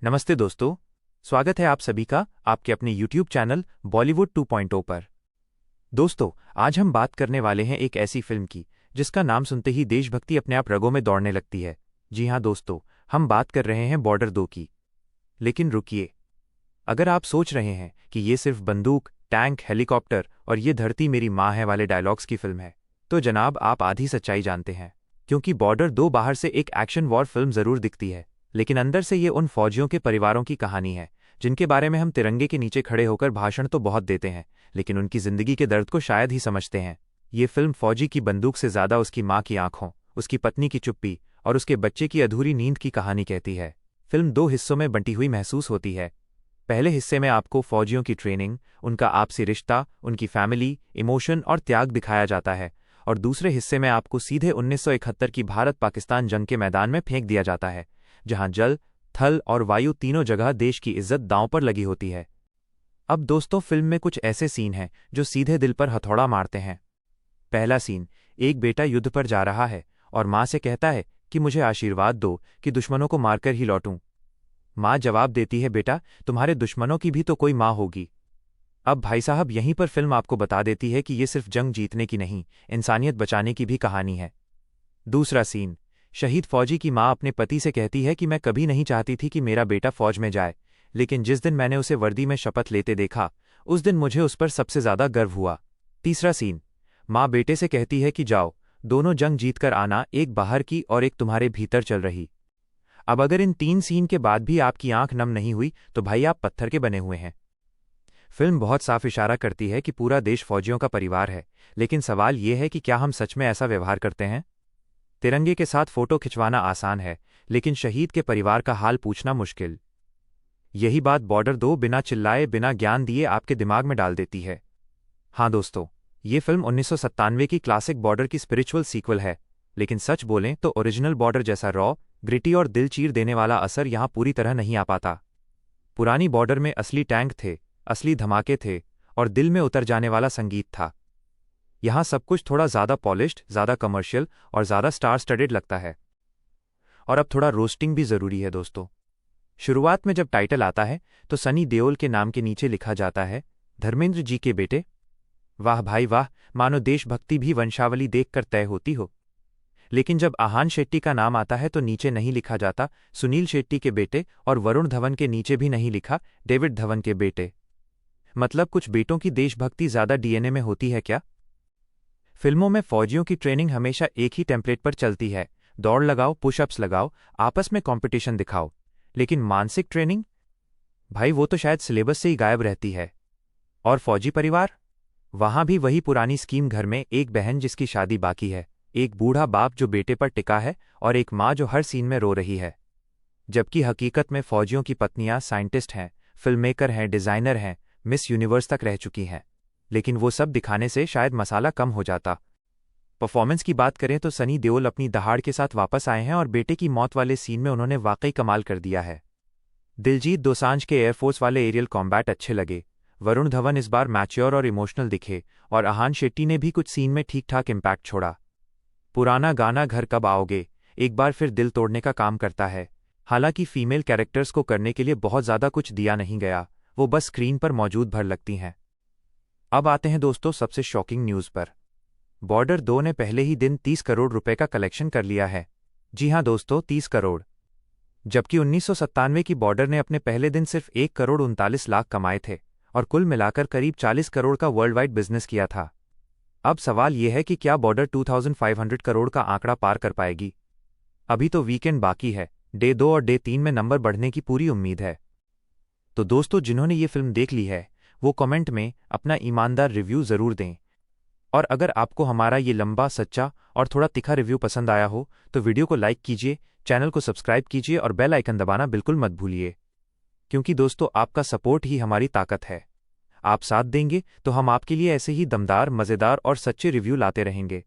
नमस्ते दोस्तों, स्वागत है आप सभी का आपके अपने YouTube चैनल बॉलीवुड 2.0 पर। दोस्तों, आज हम बात करने वाले हैं एक ऐसी फिल्म की जिसका नाम सुनते ही देशभक्ति अपने आप रगों में दौड़ने लगती है। जी हाँ दोस्तों, हम बात कर रहे हैं बॉर्डर 2 की। लेकिन रुकिए, अगर आप सोच रहे हैं कि ये सिर्फ बंदूक, टैंक, हेलीकॉप्टर और ये धरती मेरी माँ है वाले डायलॉग्स की फिल्म है, तो जनाब आप आधी सच्चाई जानते हैं। क्योंकि बॉर्डर 2 बाहर से एक एक्शन वॉर फिल्म जरूर दिखती है, लेकिन अंदर से ये उन फौजियों के परिवारों की कहानी है जिनके बारे में हम तिरंगे के नीचे खड़े होकर भाषण तो बहुत देते हैं, लेकिन उनकी जिंदगी के दर्द को शायद ही समझते हैं। ये फिल्म फौजी की बंदूक से ज्यादा उसकी माँ की आंखों, उसकी पत्नी की चुप्पी और उसके बच्चे की अधूरी नींद की कहानी कहती है। फिल्म 2 हिस्सों में बंटी हुई महसूस होती है। पहले हिस्से में आपको फौजियों की ट्रेनिंग, उनका आपसी रिश्ता, उनकी फैमिली, इमोशन और त्याग दिखाया जाता है, और दूसरे हिस्से में आपको सीधे 1971 की भारत-पाकिस्तान जंग के मैदान में फेंक दिया जाता है, जहां जल, थल और वायु तीनों जगह देश की इज्जत दांव पर लगी होती है। अब दोस्तों, फिल्म में कुछ ऐसे सीन हैं जो सीधे दिल पर हथौड़ा मारते हैं। पहला सीन, एक बेटा युद्ध पर जा रहा है और माँ से कहता है कि मुझे आशीर्वाद दो कि दुश्मनों को मारकर ही लौटूं। माँ जवाब देती है, बेटा तुम्हारे दुश्मनों की भी तो कोई माँ होगी। अब भाई साहब, यहीं पर फिल्म आपको बता देती है कि ये सिर्फ जंग जीतने की नहीं, इंसानियत बचाने की भी कहानी है। दूसरा सीन, शहीद फौजी की माँ अपने पति से कहती है कि मैं कभी नहीं चाहती थी कि मेरा बेटा फौज में जाए, लेकिन जिस दिन मैंने उसे वर्दी में शपथ लेते देखा, उस दिन मुझे उस पर सबसे ज्यादा गर्व हुआ। तीसरा सीन, माँ बेटे से कहती है कि जाओ, दोनों जंग जीत कर आना, एक बाहर की और एक तुम्हारे भीतर चल रही। अब अगर इन 3 सीन के बाद भी आपकी आंख नम नहीं हुई तो भाई आप पत्थर के बने हुए हैं। फिल्म बहुत साफ इशारा करती है कि पूरा देश फौजियों का परिवार है, लेकिन सवाल ये है कि क्या हम सच में ऐसा व्यवहार करते हैं? तिरंगे के साथ फोटो खिंचवाना आसान है, लेकिन शहीद के परिवार का हाल पूछना मुश्किल। यही बात बॉर्डर 2 बिना चिल्लाए, बिना ज्ञान दिए आपके दिमाग में डाल देती है। हाँ दोस्तों, ये फिल्म 1997 की क्लासिक बॉर्डर की स्पिरिचुअल सीक्वल है, लेकिन सच बोलें तो ओरिजिनल बॉर्डर जैसा रॉ, ग्रिटी और दिल चीर देने वाला असर यहाँ पूरी तरह नहीं आ पाता। पुरानी बॉर्डर में असली टैंक थे, असली धमाके थे और दिल में उतर जाने वाला संगीत था। यहाँ सब कुछ थोड़ा ज़्यादा पॉलिश्ड, ज़्यादा कमर्शियल और ज़्यादा स्टार स्टडेड लगता है। और अब थोड़ा रोस्टिंग भी ज़रूरी है दोस्तों। शुरुआत में जब टाइटल आता है तो सनी देओल के नाम के नीचे लिखा जाता है, धर्मेंद्र जी के बेटे। वाह भाई वाह, मानो देशभक्ति भी वंशावली देखकर तय होती हो। लेकिन जब आहान शेट्टी का नाम आता है तो नीचे नहीं लिखा जाता सुनील शेट्टी के बेटे, और वरुण धवन के नीचे भी नहीं लिखा डेविड धवन के बेटे। मतलब कुछ बेटों की देशभक्ति ज़्यादा डीएनए में होती है क्या? फिल्मों में फौजियों की ट्रेनिंग हमेशा एक ही टेम्पलेट पर चलती है, दौड़ लगाओ, पुशअप्स लगाओ, आपस में कंपटीशन दिखाओ। लेकिन मानसिक ट्रेनिंग, भाई वो तो शायद सिलेबस से ही गायब रहती है। और फौजी परिवार, वहां भी वही पुरानी स्कीम, घर में एक बहन जिसकी शादी बाकी है, एक बूढ़ा बाप जो बेटे पर टिका है, और एक माँ जो हर सीन में रो रही है। जबकि हकीकत में फौजियों की पत्नियां साइंटिस्ट हैं, फिल्ममेकर हैं, डिजाइनर हैं, मिस यूनिवर्स तक रह चुकी हैं। लेकिन वो सब दिखाने से शायद मसाला कम हो जाता। परफॉर्मेंस की बात करें तो सनी देओल अपनी दहाड़ के साथ वापस आए हैं और बेटे की मौत वाले सीन में उन्होंने वाकई कमाल कर दिया है। दिलजीत दोसांझ के एयरफोर्स वाले एरियल कॉम्बैट अच्छे लगे। वरुण धवन इस बार मैच्योर और इमोशनल दिखे, और आहान शेट्टी ने भी कुछ सीन में ठीक ठाक इम्पैक्ट छोड़ा। पुराना गाना घर कब आओगे एक बार फिर दिल तोड़ने का काम करता है। हालांकि फीमेल कैरेक्टर्स को करने के लिए बहुत ज़्यादा कुछ दिया नहीं गया, वो बस स्क्रीन पर मौजूद भर लगती हैं। अब आते हैं दोस्तों सबसे शॉकिंग न्यूज़ पर। बॉर्डर 2 ने पहले ही दिन 30 करोड़ रुपए का कलेक्शन कर लिया है। जी हां दोस्तों, 30 करोड़। जबकि 1997 की बॉर्डर ने अपने पहले दिन सिर्फ 1 करोड़ 39 लाख कमाए थे, और कुल मिलाकर करीब 40 करोड़ का वर्ल्ड वाइड बिजनेस किया था। अब सवाल यह है कि क्या बॉर्डर 2500 करोड़ का आंकड़ा पार कर पाएगी? अभी तो वीकेंड बाकी है, डे 2 और डे 3 में नंबर बढ़ने की पूरी उम्मीद है। तो दोस्तों, जिन्होंने ये फिल्म देख ली है वो कमेंट में अपना ईमानदार रिव्यू ज़रूर दें। और अगर आपको हमारा ये लंबा, सच्चा और थोड़ा तीखा रिव्यू पसंद आया हो तो वीडियो को लाइक कीजिए, चैनल को सब्सक्राइब कीजिए और बेल आइकन दबाना बिल्कुल मत भूलिए। क्योंकि दोस्तों, आपका सपोर्ट ही हमारी ताकत है। आप साथ देंगे तो हम आपके लिए ऐसे ही दमदार, मज़ेदार और सच्चे रिव्यू लाते रहेंगे।